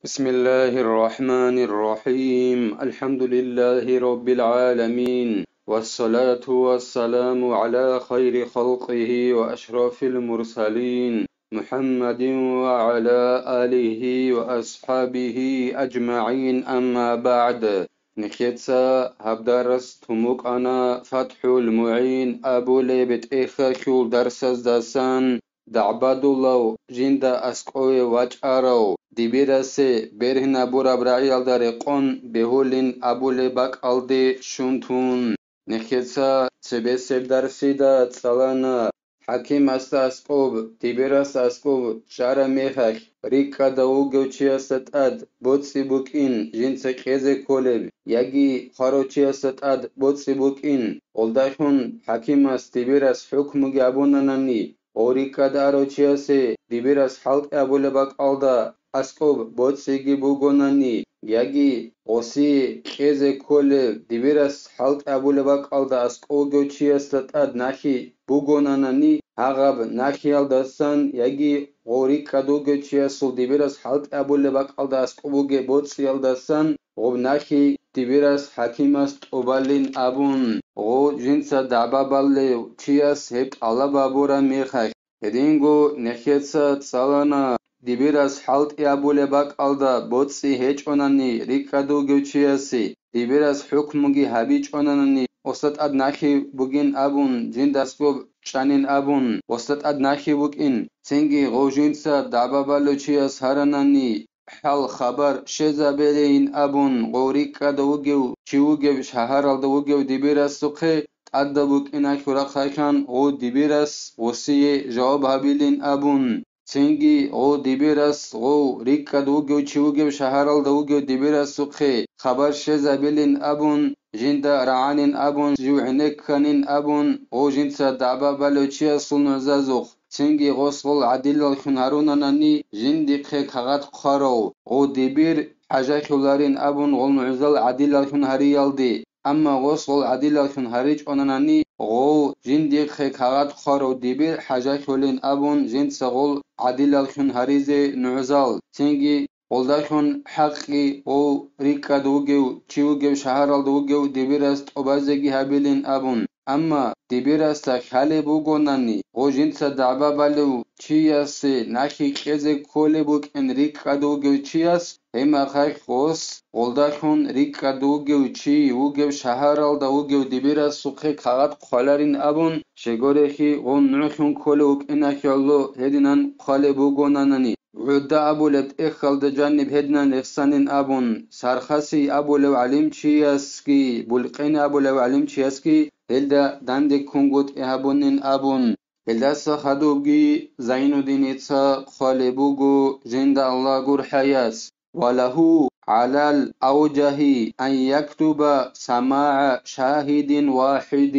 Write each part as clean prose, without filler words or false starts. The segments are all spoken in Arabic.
بسم الله الرحمن الرحيم الحمد لله رب العالمين والصلاة والسلام على خير خلقه وأشرف المرسلين محمد وعلى آله وأصحابه أجمعين أما بعد نخيتسا هبدرس تموك أنا فتح المعين أبو ليبت إخا شول درس داسان دعبد الله جند أسقوي واجارو دبيرسي برهنا بورا براعي الدار قون بهولين أبو لباك ألدي شنتون نخيتسا تبسب درسي دا تسالانا حكيم أسقوب دبيرس أسقوب شارع ميخاك ريكا داوغو چياست أد بوتسي بوكين جنس خيزي كولب يجي خارو چياست أد بوتسي بوكين قلداشون حكيم أس دبيرس حكم جابونانني أوريكا دارو چياسي دبيرس حلق أبو لباك ألدا أسقوب بوتسيجي بوغوناني يجي غسي خيزي كولب دبيرس حلق أبو لباك ألدا أسقوغو چياست أد ناخي بوغونانني هغب ناخي ألدسان يجي غوريكا دوغو چياسو دبيرس حلق أبو لباك ألدا أسقوغو بوتسي ألدسان غب ناخي دبيرس حكيمس توبالين أبون غو جنسا دعبابالي چياس هب ألا بابورا ميخاك هدينغو نخيتسا تسالانا دبيرس حلق أبو لباك ألدا بوتسي هيج أوناني ريكا دوغو چياسي دبيرس حكموغي هابيج أوناني وسط أد ناخي بوغين أبون جندسكوب شانين أبون وسط أد ناخي بوغين تنگي غو جنسا دعبابالو چياس هراناني حال خبر شزابلين أبون غوريكا دوغو چيوغو شهر دوغو دبيرس سوخي أدبوك إنا كورا خاكان غو دبيرس وسي جواب هابيلين أبون تنگي غو دبيرس غو ريكا دوغو چيوغو شهر دوغو دبيرس سوخي خبر شزابلين أبون جندا رعانين أبون جوعنك كانين أبون غو جنسا دعبا بلوچيا سلنزازوخ تنگي غسل عدل الخنهاروناناني جندي خيخاغات قارو غو دبير حاجة كولارين أبون غو معزل عدل الخنهاريالدي أما غسل عدل الخنهاريج أوناناني غو جندي خيخاغات قارو دبير حاجة كولين أبون جنسا غو عدل الخنهاريزي نعزل تنگي قلداشون حقي غو ريكا دوغو چيوغو شهر دوغو دبيرست أوبازيگي هابيلين أبون أما دبيرست خالي بوغوناني غو جنسا دعبا بالو چياسي ناخي كيزي كولي بوك ان ريكا دوغو چياس هما خاك غوس قلداشون ريكا دوغو چي وغو شهر دوغو دبيرست سوخي كاغات قولارين أبون شغوريخي غو نوخون كولي وك اناكي اللو هدينان خالي بوغوناناني عدا أبو لت إخل دجانب هدنا نفسانين أبون سارخسي أبو لو علم چياسكي بلقين أبو لو علم چياسكي هلدا داندي كونغوت إهابونين أبون هلدا سخدوغي زينو دينيتسا خالبوغو جند الله غور حياس وله على الأوجه أن يكتب سماع شاهد واحد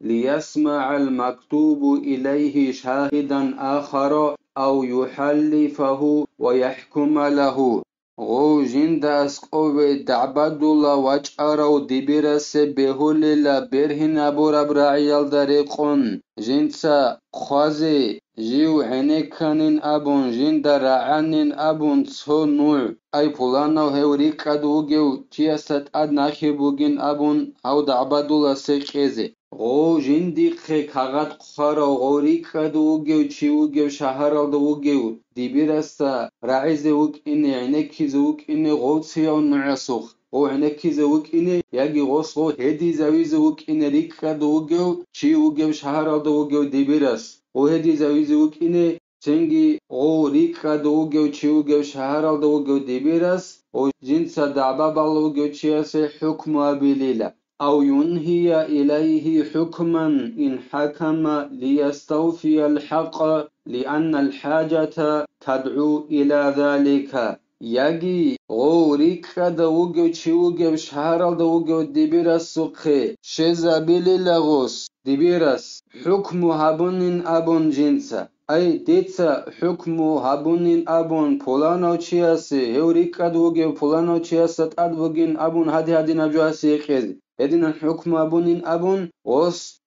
ليسمع المكتوب إليه شاهدا آخر أو يحلفه ويحكم له غو جند أسقوب دعبد الله واجأرو دبيرس بهوللا برهن أبو ربرعيال داريقون جنسا خوازي جيو عنيكانين أبون جند رعانين أبون تسو نوع أي بولانو هوريكا دوغيو تياست أدناخي بوغين أبون أو دعبد الله سيكيزي غو جندي خيخاغات قخارو غوريكا دوغيو چيوغيو شهر دوغيو دبيرستا رعيزي وك إني عنكي زوك إني غوتسيو نعسوخ غو عنكي زوك إني ياجي غوصو هدي زوي زوك إني ريكا دوغيو چيوغيو شهر دوغيو دبيرس غو هدي زوي زوك إني تنگي غو ريكا دوغيو چيوغيو شهر دوغيو دبيرس غو جنسا دعبا بالوغيو چياسي حكم بليلا أو ينهي إليه حكما إن حكم ليستوفي الحق لأن الحاجة تدعو إلى ذلك يجي غوريكا دوغو چيوغو شهر دوغو دبيرس سوخي شزابيلي لغوس دبيرس حكم هابونين أبون جنسا أي ديتسا حكم هابونين أبون پولانو چياسي هوريكا دوغو پولانو چياسات أدوغين أبون هادي نبجواسي خيزي هدين الحكم أبونين أبون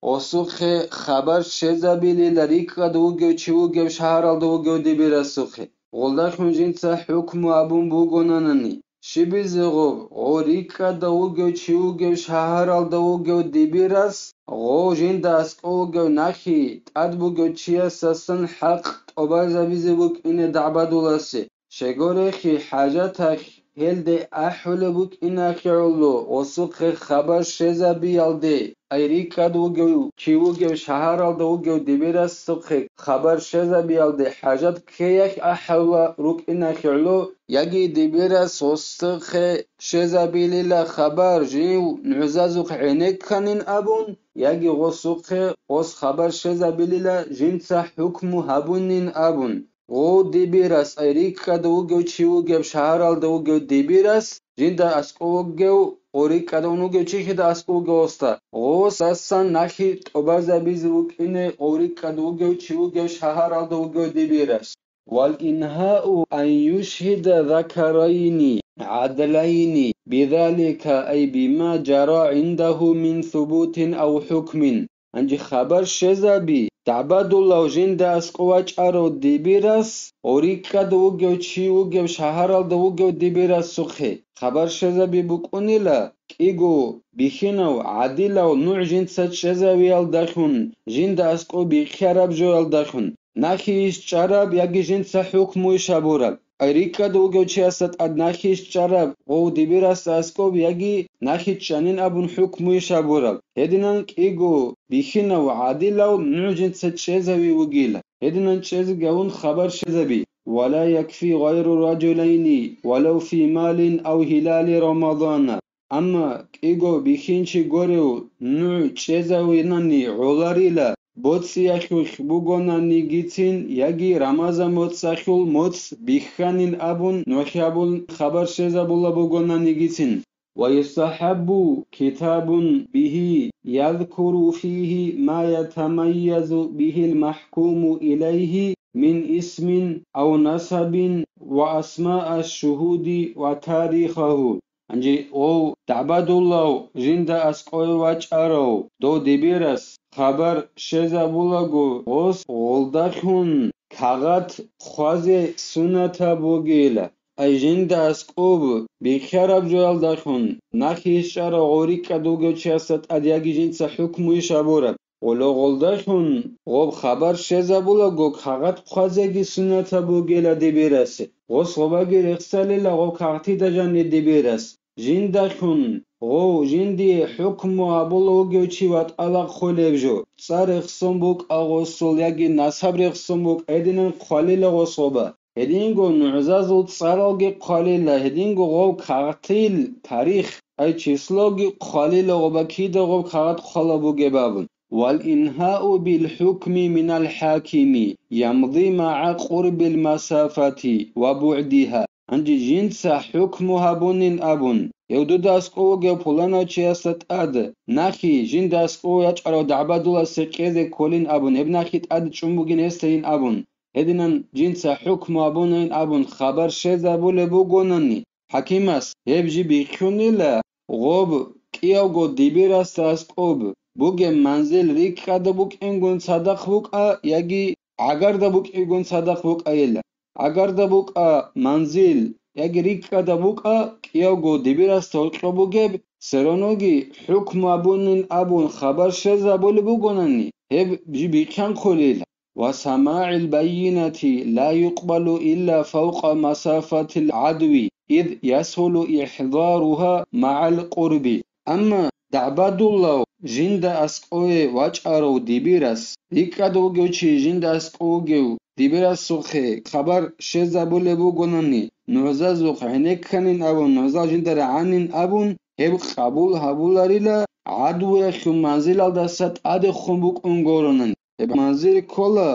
وسوخي خبر شزابيلي لريكا دوغو چيوغو شهر دوغو دبيرس سوخي غلداخون جنسا حكم أبون بوغونانني شبيزغو غوريكا دوغو تشيوغو شهر دوغو ديبيراس غو جندا اسكوغو ناخي تادبوغو تشيا سسن حق طبازا بيزبوك إن دعبادولاسي شغوريخي حاجاتاخ هلدي أحولبوك إنا خيرولو وسوخ خبر شزا بيالدي أيريكا دوغو تشيوغو شهر دوغو ديبيراس سوخ خبر شزا بيالدي حاجات كيخ أحولا روك إنا خيرولو يجي دبيرة سوستخ شزابيليلا خبر جيو نعزازوخ عينيك كانين أبون يجي غصوخ غص خبر شزابيليلا جنسا حكم هبونين أبون غو دبيرس أيريكا دوغو تشيوغو شهرال دوغو دبيرس جندا أسكوغو أوريكا دوغو تشيخدا أسكوغو أستا غو ساسان ناخي توبازا بيزوك إني أوريكا دوغو تشيوغو شهرال دوغو دبيرس والإنهاء أن يشهد ذكرين عدلين بذلك أي بما جرى عنده من ثبوت أو حكم أنجي خبر شزابي تعبد الله جند أسقواج أرو ديبيرس أوريكا دوغو تشيوغو شهرال دوغو ديبيرس سخي خبر شزابي بكونيلا كيغو بيخينو عديلو نوع جنسات شزاوي الدخون جند أسقو بيخيراب جو الدخون ناخيش چاراب ياگي جنسا حكمو شابورال أيريكا دوغو چياسات أد ناخيش چاراب غو ديبيراس أسكوب ياگي ناخي چانين أبون حكمو شابورال هدنان كيغو بيخينو عادلو نوع جنسا چيزاوي وگيلا هدنان چيز گون خبر شزبي ولا يكفي غير رجلين ولو في مال أو هلال رمضان أما كيغو بيخينشي غوريو نوع چيزاوي ناني عولاريلا بوتسياخيل بوغوناني گيتين ياگي رمضان موتساخيل موتس بيخانين أبون نوخيابول خبر شزابولا بوغوناني گيتين ويستحب كتاب به يذكر فيه ما يتميز به المحكوم إليه من اسم أو نسب وأسماء الشهود وتاريخه أنجي أو تعبد الله جند أسقوي واجارو دو دبيرس خبر شزابولاغو غوس غولداخون كاغات خوازي سنتا بوغيلا أي جند أسقوب بخراب جوال داخون ناخيش شارا غوريكا دوغو چياسات أدياغي جنسا حكموي شابورا ولو غولداخون غوب خبر شزابولاغو كاغات خوازيغي سنتا بوغيلا دبيرسي غوس غوباغي رخصاليلا غو كاغتي داجاني دبيرس جنداخون غو جندي حكم أبولوغو چيوات ألاق خوليبجو صارخ سنبوك أغوصول ياگي نصابرخ سنبوك أدنان قليل غوصوبا هدينغو نعزازو تصاروغي قليل هدينغو غو كاغتيل تاريخ أي چيسلوغي قليل غوبا كيدا غو كاغت خلابوغي بابن والإنهاء بالحكم من الحاكم يمضي مع قرب المسافة وبعدها عندي جنسا حكمها بونين أبون يودو داسقوغي فلانا چياسات أد ناخي جن داسقو يچارو دعبادولا سقيزي كولين أبون ابناخيت أد چنبوغين هستين أبون هدنان جنسا حكمها بونين أبون خبر شزا بولي بوغوناني حكيماس يبجي بيخونيلا غوب كيوغو ديبيراس داسقوب بوغي منزل ريك قدبوك انگون صدق بوك ياگي عگر دبوك انگون صدق بوك ايلا عگر دبوك منزل ياگي ريك قدبوك كيوغو ديبيراس تولقبوغي سرونوغي حكم ابونين ابون خبر شزا بولي بوغوناني هب جي بيخان خوليلا وسماع البينة لا يقبل إلا فوق مسافة العدو إذ يسهل إحضارها مع القرب أما دعبد الله جند أسقوي واجارو ديبيراس ريكادوغو چي جند أسقوغو ديبيراس سوخي خبر شزا بولي بوغوناني نعزازوخ عينيك كانين أبون نعزاز جند رعانين أبون هب قبول هبولاريلا عدو خو منزل الدسات عد خنبوك انگورونن هب منزل كولا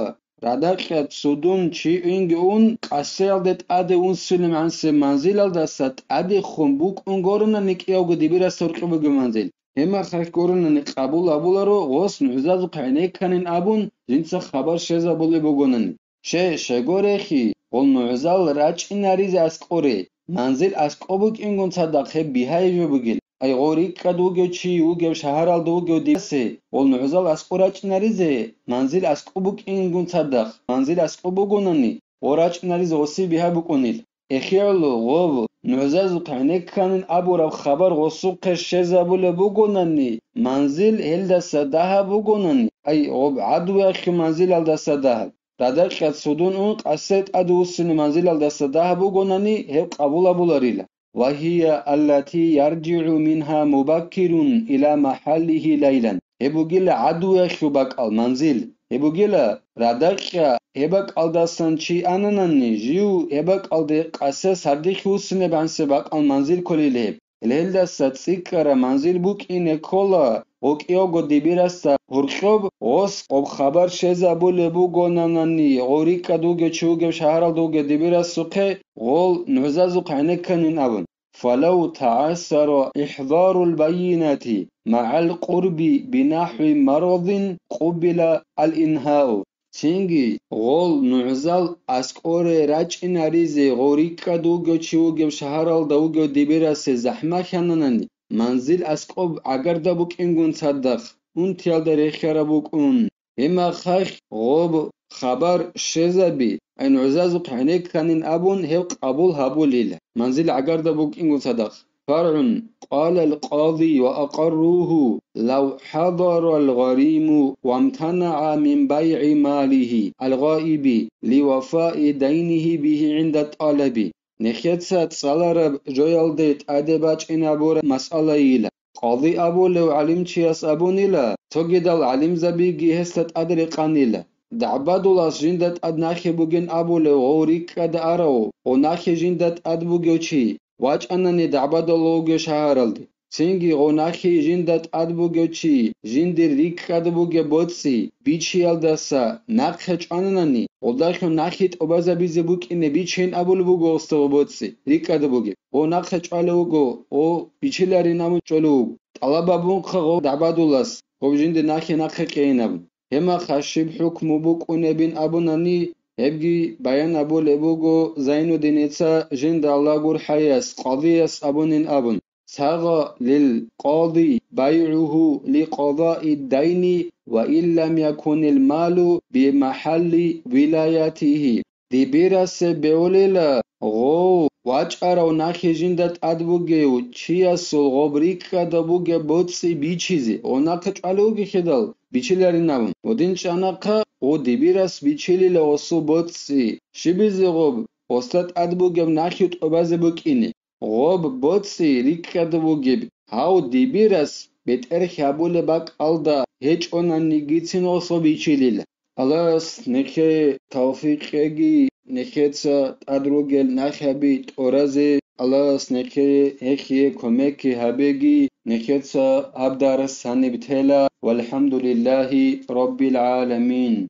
راداقيات سودون چي انگ اون قسيل دت عد اون سلم عن سي منزل الدسات عد خنبوك انگورونن نكيوغو ديبيراس سورقبوغو منزل هما خاك قرن قبول أبولارو غوص نعزاز قعنيك كانين أبون جنسا خبر شزا بولي بوغونن شغوريخي غول نعزال راج إناريز أسقوري منزل أسقوبوك إنگون صدق خب بيهاي جو بگيل أي غوريك كدوغو چي وغو شهرال دوغو ديسي غول نعزال أسقوراج إناريز منزل أسقوبوك إنگون صدق منزل أسقوبوغونني وراج نريز غصي بها بكونيل إخيالو غوب نعزازو قعنك كان أبو رب خبر غصو قشيزا بولا بوغوناني منزل هلدا سداها بوغوناني أي غوب عدو أخي منزل هلدا سداها رادر قد سودون اون قصت أدو سن منزل هلدا سداها بوغوناني هل قبولا بولاريلا وهي التي يرجع منها مبكر إلى محله ليلا هبوغيلا عدو أخي باك المنزل هبوغيلا رادر هبك الدستانچی آناننی جیو هبک الد قصه سردی خوسنه بانسه باق المنزل کلیله الهل دست سیکره منزل بوک اینه کلا اوکیو گو دیبیرستا هرخوب غس قب خبر شزا بوله بو گوناننی غوری کدوگه چوگه شهرال دوگه دیبیرست سوقه غول نوزازو قعنه کنین ابون فلو تعسر إحضار البينات مع القرب بنحو مرض قبل الإنهاء تینگی غول نعزال اسکوره راچ نریزه غوریکا دوگو چیوگو شهرال دوگو دیبیرسه زحمه خاننانی منزل اسکوب اگر دا بوک اینگون صدق اون تیال در اخیاره بوک اون اما خیخ غوب خبر شزبی این عزازو قعنه کنین ابون هیو قبول هبولیل منزل اگر دا بوک اینگون صدق فرع قال القاضي وأقروه لو حضر الغريم وامتنع من بيع ماله الغائب لوفاء دينه به عند الطالب نخيتسات صلرب جويل ديت أدباج إنابور مسألة إلى قاضي أبو لو علم چياس أبو نيلا توجدال علم زبيجي هستت أدري قانيلا دعبادو لاس جندت أد ناخي بوغن أبو لو غوريك أد أرو وناخي جندت أد بوغيو چي واج أنني دعبادو لوغيو شهارلدي سينگي غوناخي جندت أد بوغيو چي جندي ريك أد بوغيو بوتسي بيچي يلدسا ناقخج أنني وداخيو ناخيت أبازا بيزي بوك إني بيچين أبو لبوغو استو بوتسي ريك أد بوغيو وناقخج ألوغو او بيچي لاري نامو چولوغو طلبا بونخغو دعبادو لاس غو جندي ناخي ناقخي قينابو هما خاشب حكم بوك ونبين أبوناني هبگی بیان ابو لبوگو زینو دینیتسا جند الله گور حیاس قاضیس ابونین ابون ساغا للقاضي بيعه لقضاء الدين وإن لم يكن المال بمحل ولايته دي بيرس بيوليلا غو واجارو ناخي جندت ادبوگيو چياسو غبريك دبوگه بوتسي بيچيزي وناقچ علوگي خدال بيچيلاري نابون ودين چاناقا او ديبيرس بيچيلي لوسو بوتسي شبيزي غوب استاد ادبوگم ناخيوت اوبازي بوكيني غوب بوتسي ريكا دبوگيب هاو ديبيرس بيتر خابول باك alda هيچ اوناني گيتسين اوسو بيچيلي الله نخي توفيقي نخيتسا ادروگل نخابي تورازي الله نخي هخي كوميكي هابيگي نخيتسا ابدار ساني بتهلا والحمد لله رب العالمين